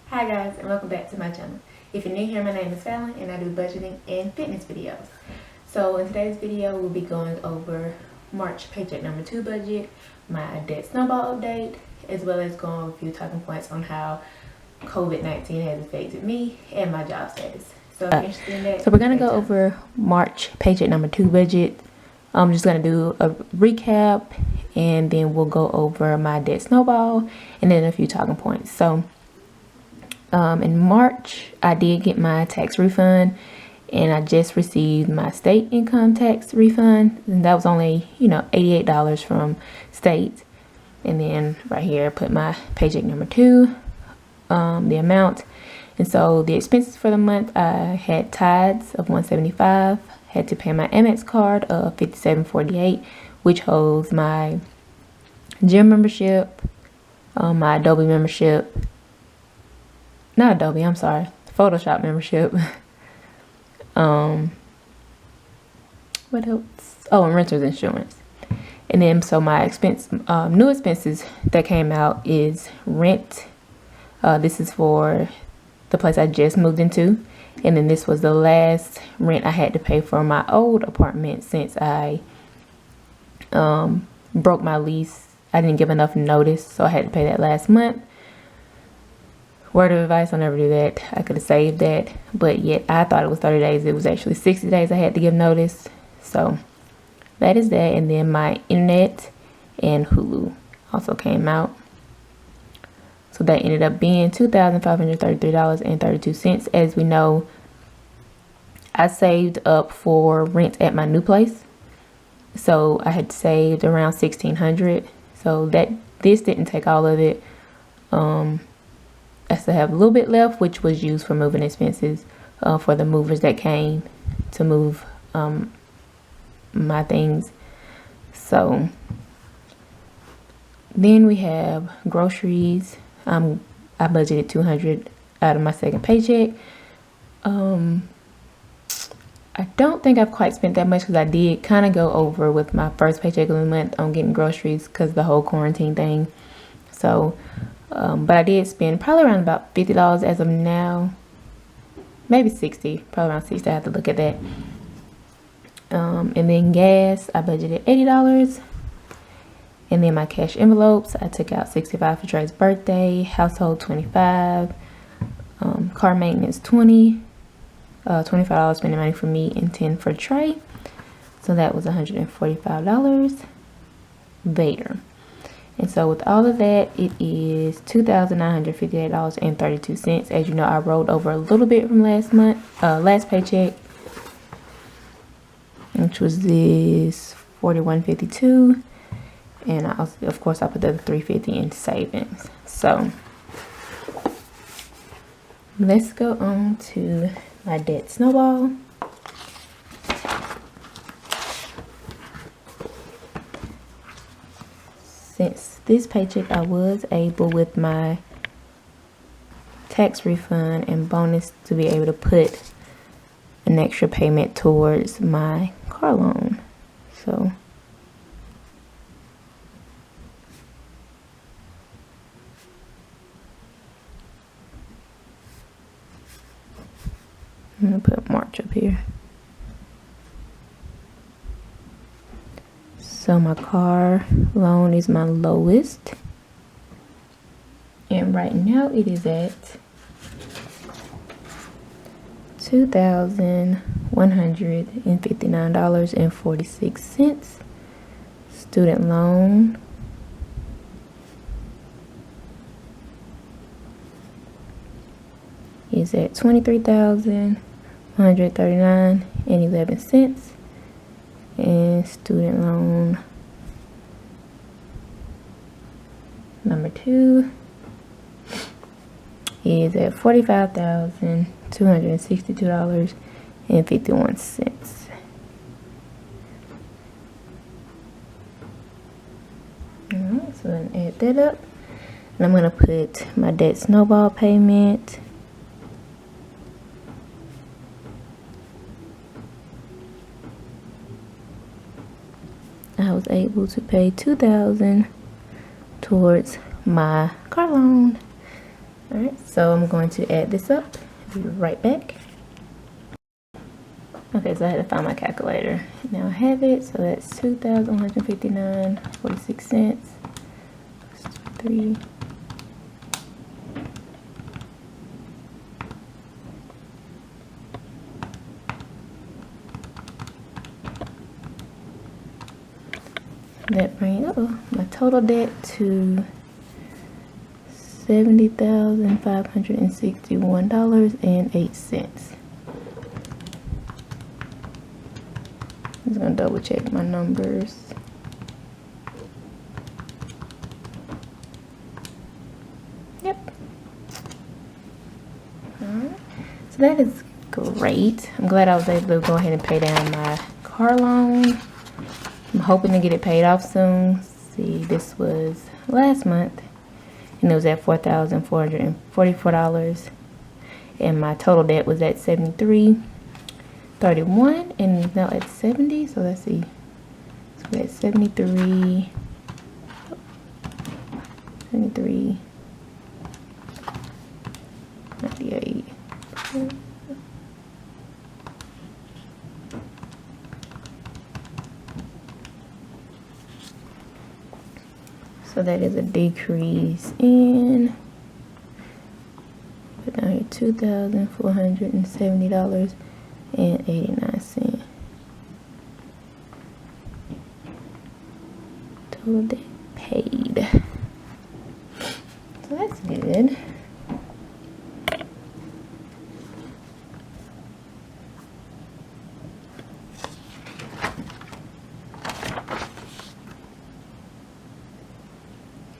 Hi guys, and welcome back to my channel. If you're new here, my name is Fallon and I do budgeting and fitness videos. So in today's video, we'll be going over March paycheck number 2 budget, my debt snowball update, as well as going over a few talking points on how COVID-19 has affected me and my job status. So if you're interested in that, we're gonna go over March paycheck number 2 budget. I'm just gonna do a recap and then we'll go over my debt snowball and then a few talking points. So in March, I did get my tax refund and I just received my state income tax refund, and that was only, $88 from state. And then right here I put my paycheck number 2, the amount. And so the expenses for the month, I had tithes of $175, had to pay my Amex card of $57.48, which holds my gym membership, my Adobe membership, not Adobe, I'm sorry, Photoshop membership. What else? Oh, and renter's insurance. And then so my new expenses that came out is rent. This is for the place I just moved into, and then this was the last rent I had to pay for my old apartment since I broke my lease. I didn't give enough notice, so I had to pay that last month. Word of advice, I'll never do that. I could have saved that, but yet I thought it was 30 days. It was actually 60 days I had to give notice. So that is that. And then my internet and Hulu also came out. So that ended up being $2,533.32. As we know, I saved up for rent at my new place. So I had saved around $1,600. So this didn't take all of it. I still have a little bit left, which was used for moving expenses for the movers that came to move my things. So then we have groceries. I budgeted $200 out of my second paycheck. I don't think I've quite spent that much because I did kind of go over with my first paycheck of the month on getting groceries because the whole quarantine thing. So but I did spend probably around about $50 as of now, maybe 60, probably around 60. I have to look at that. And then gas, I budgeted $80. And then my cash envelopes, I took out $65 for Trey's birthday, household $25, car maintenance $20, $25 spending money for me, and $10 for Trey. So that was $145 there. And so with all of that, it is $2,958.32. As you know, I rolled over a little bit from last paycheck, which was this $41.52. And I also, of course, I put the $350 in savings. So let's go on to my debt snowball. Since this paycheck, I was able with my tax refund and bonus to be able to put an extra payment towards my car loan. So I'm gonna put March up here. So my car loan is my lowest, and right now it is at $2,159.46. Student loan is at $23,139.11. And student loan number 2 is at $45,262.51. Alright, so then add that up. And I'm gonna put my debt snowball payment. I was able to pay $2,000 towards my car loan. All right, so I'm going to add this up. Be right back. Okay, so I had to find my calculator. Now I have it, so that's $2,159.46. 3. That brings my total debt to $70,561.08. I'm just gonna double check my numbers. Yep. Alright. So that is great. I'm glad I was able to go ahead and pay down my car loan. I'm hoping to get it paid off soon. See, this was last month and it was at $4,444, and my total debt was at $73.31 and now at 70. So let's see, so we're at 73 98. So that is a decrease in $2,470.89. Total debt paid. So that's good.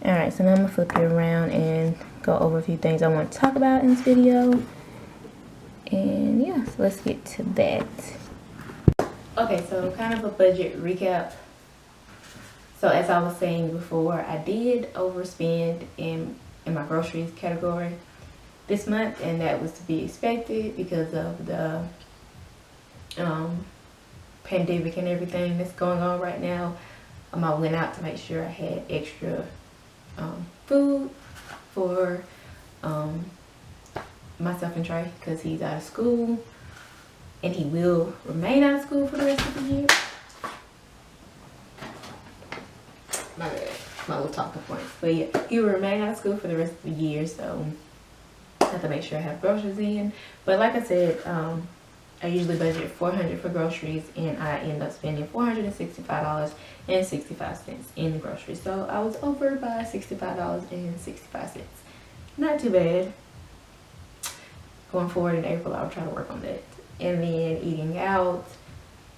Alright, so now I'm going to flip it around and go over a few things I want to talk about in this video. And yeah, so let's get to that. Okay, so kind of a budget recap. So as I was saying before, I did overspend in my groceries category this month, and that was to be expected because of the pandemic and everything that's going on right now. I went out to make sure I had extra food for myself and Trey, because he's out of school and he will remain out of school for the rest of the year. My little talking points, but yeah, he will remain out of school for the rest of the year, so I have to make sure I have groceries in. But like I said, I usually budget $400 for groceries, and I end up spending $465.65 in the groceries. So I was over by $65.65. Not too bad. Going forward in April, I'll try to work on that. And then eating out,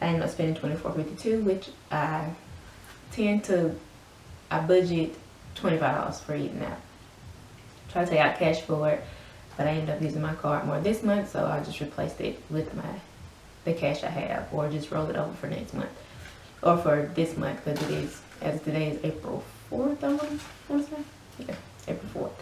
I ended up spending $24.52, which I budget $25 for eating out. Try to take out cash for it, but I ended up using my card more this month, so I just replaced it with the cash I have, or just roll it over for next month, or for this month, because it is, as today is April 4th, I want to say, yeah, April 4th.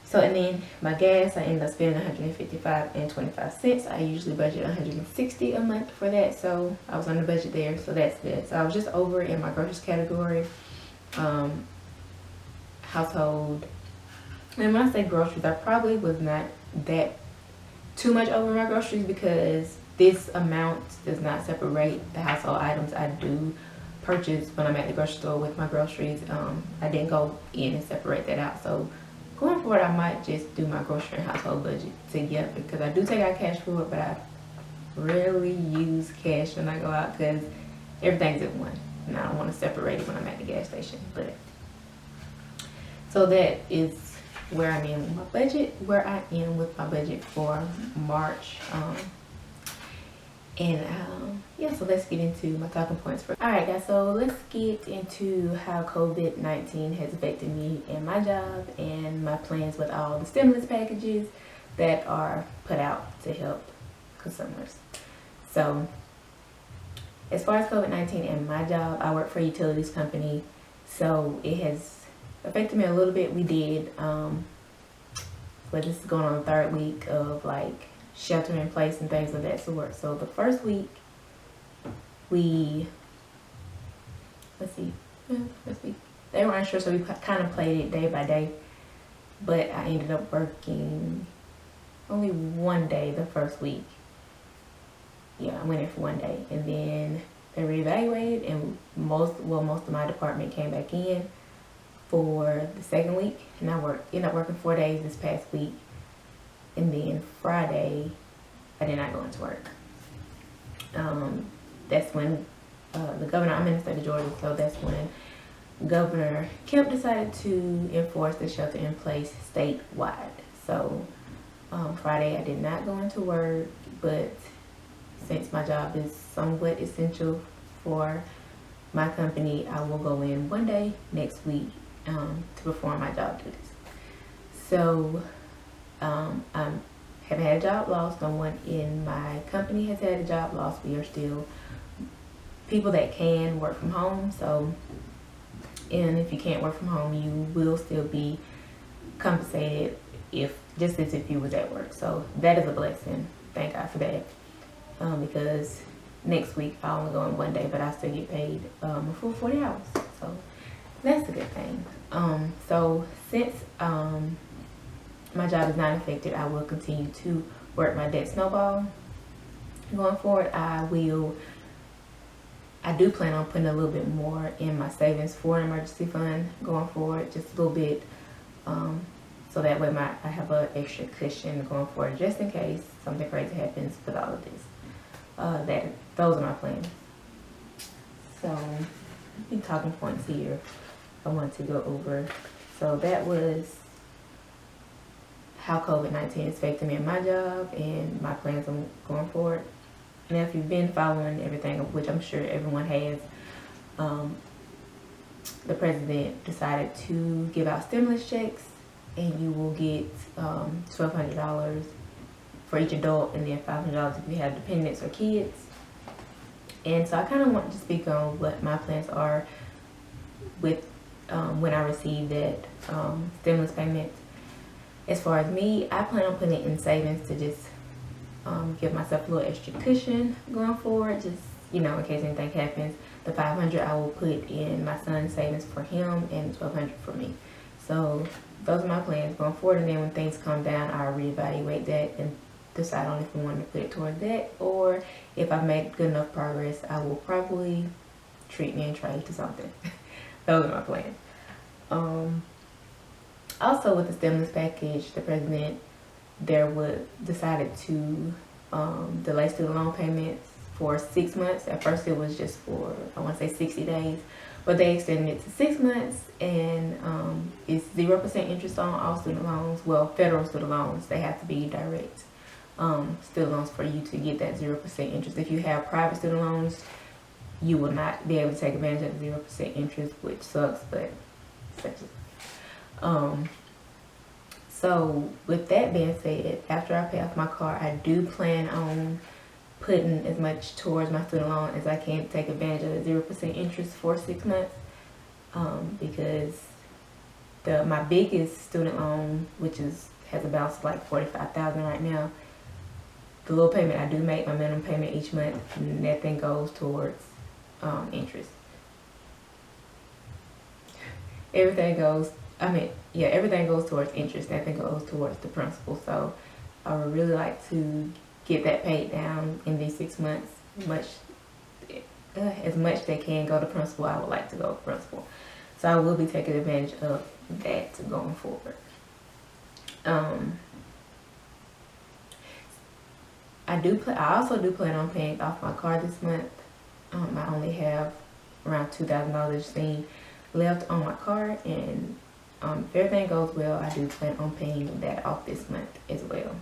So, and then my gas, I ended up spending $155.25. I usually budget $160 a month for that, so I was on the budget there, so that's good. So I was just over in my groceries category, household. And when I say groceries, I probably was not that too much over my groceries, because this amount does not separate the household items I do purchase when I'm at the grocery store with my groceries. I didn't go in and separate that out. So going forward, I might just do my grocery and household budget together, because I do take out cash for it, but I rarely use cash when I go out because everything's in one, and I don't want to separate it when I'm at the gas station. But so that is where I am with my budget for March. Yeah, so let's get into my talking points for. Alright guys, so let's get into how COVID-19 has affected me and my job, and my plans with all the stimulus packages that are put out to help consumers. So as far as COVID-19 and my job, I work for a utilities company, so it has affected me a little bit. We did, but this is going on the third week of like shelter in place and things of that sort. So the first week they were unsure, so we kind of played it day by day. but I ended up working only one day the first week. Yeah, I went in for one day, and then they reevaluated, and most of my department came back in for the second week, and I ended up working 4 days this past week, and then Friday I did not go into work. That's when the governor, I'm in the state of Georgia, so that's when Governor Kemp decided to enforce the shelter in place statewide. So Friday I did not go into work, but since my job is somewhat essential for my company, I will go in one day next week to perform my job duties. So I haven't had a job loss. No one in my company has had a job loss. We are still people that can work from home. So, and if you can't work from home, you will still be compensated just as if you was at work. So that is a blessing. Thank God for that. Because next week I only go in one day, but I still get paid a full 40 hours. So that's a good thing. So since my job is not affected, I will continue to work my Debt Snowball. Going forward, I do plan on putting a little bit more in my savings for an emergency fund going forward, just a little bit, so that way I have an extra cushion going forward, just in case something crazy happens with all of this. Those are my plans. So, a few talking points here I want to go over. So that was how COVID-19 is affecting me in my job and my plans on going forward. Now, if you've been following everything, which I'm sure everyone has, the president decided to give out stimulus checks, and you will get $1,200 for each adult, and then $500 if you have dependents or kids. And so I kind of want to speak on what my plans are with when I receive that stimulus payment. As far as me, I plan on putting it in savings to just give myself a little extra cushion going forward, just in case anything happens. The $500 I will put in my son's savings for him, and $1,200 for me. So those are my plans going forward, and then when things calm down, I'll reevaluate that and decide on if I want to put it towards that, or if I've made good enough progress, I will probably treat me and trade to something. Those are my plans. Also, with the stimulus package, the president decided to delay student loan payments for 6 months. At first it was just for, I want to say 60 days, but they extended it to 6 months, and it's 0% interest on all student loans. Well, federal student loans, they have to be direct student loans for you to get that 0% interest. If you have private student loans, you will not be able to take advantage of the 0% interest, which sucks, but such is. So with that being said, after I pay off my car, I do plan on putting as much towards my student loan as I can to take advantage of the 0% interest for 6 months, because my biggest student loan, which has a balance of like $45,000 right now, the little payment I do make, my minimum payment each month, nothing goes towards interest. Everything goes towards interest. Nothing goes towards the principal. So I would really like to get that paid down in these 6 months. As much they can go to principal, I would like to go to principal. So I will be taking advantage of that going forward. I also do plan on paying off my car this month. I only have around $2,000 left on my car, and if everything goes well, I do plan on paying that off this month as well.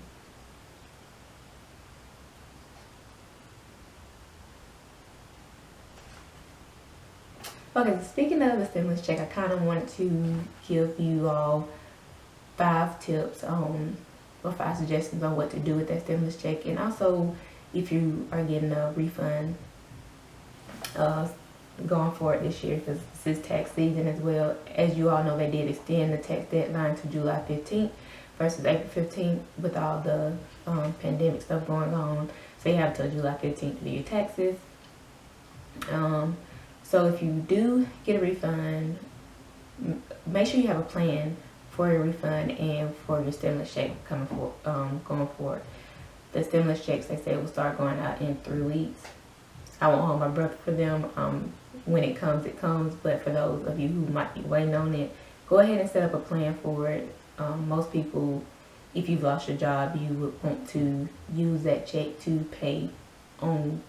Okay, speaking of the stimulus check, I kind of want to give you all 5 tips on, or 5 suggestions on what to do with that stimulus check, and also if you are getting a refund going forward this year, because this is tax season as well. As you all know, they did extend the tax deadline to July 15th versus April 15th with all the pandemic stuff going on. So you have until July 15th to do your taxes. So if you do get a refund, make sure you have a plan for your refund and for your stimulus check coming for going forward. The stimulus checks, they say, will start going out in 3 weeks. I won't hold my breath for them. When it comes, it comes. But for those of you who might be waiting on it, go ahead and set up a plan for it. Most people, if you've lost your job, you would want to use that check to pay on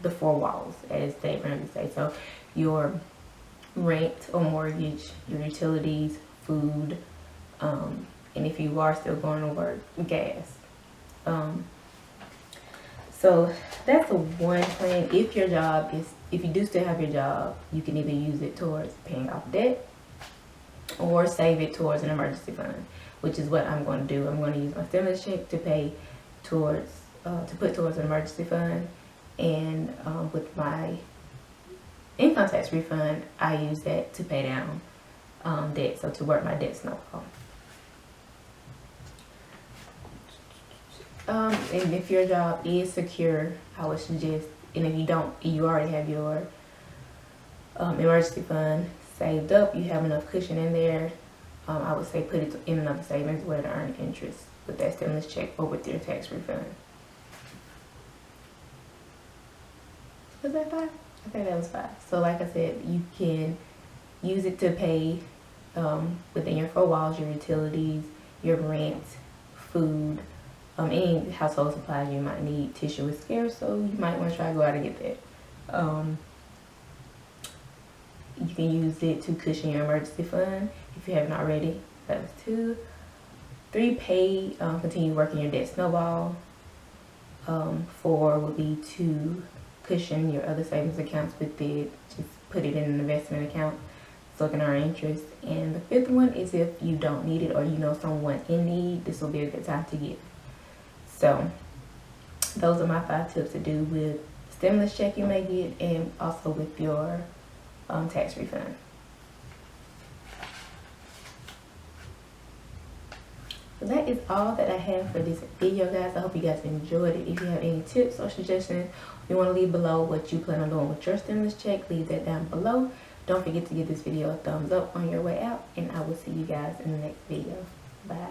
the 4 walls, as they randomly say. So your rent or mortgage, your utilities, food, and if you are still going to work, gas. So that's the one plan. If your job is, if you do still have your job, you can either use it towards paying off debt or save it towards an emergency fund, which is what I'm going to do. I'm going to use my stimulus check to pay towards, to put towards an emergency fund, and with my income tax refund, I use that to pay down debt, so to work my debt snowball. And if your job is secure, I would suggest, and if you don't, you already have your emergency fund saved up, you have enough cushion in there, I would say put it in another savings where to earn interest with that stimulus check or with your tax refund. Was that 5? I think that was 5. So like I said, you can use it to pay within your 4 walls, your utilities, your rent, food, any household supplies you might need. Tissue is scarce, so you might want to try to go out and get that. You can use it to cushion your emergency fund if you haven't already. That's 2. 3, pay, continue working your debt snowball. 4 would be to cushion your other savings accounts with it. Just put it in an investment account so it can earn interest. And the 5th one is if you don't need it or you know someone in need, this will be a good time to get it. So those are my 5 tips to do with stimulus check you may get, and also with your tax refund. So that is all that I have for this video, guys. I hope you guys enjoyed it. If you have any tips or suggestions, you want to leave below what you plan on doing with your stimulus check, leave that down below. Don't forget to give this video a thumbs up on your way out, and I will see you guys in the next video. Bye.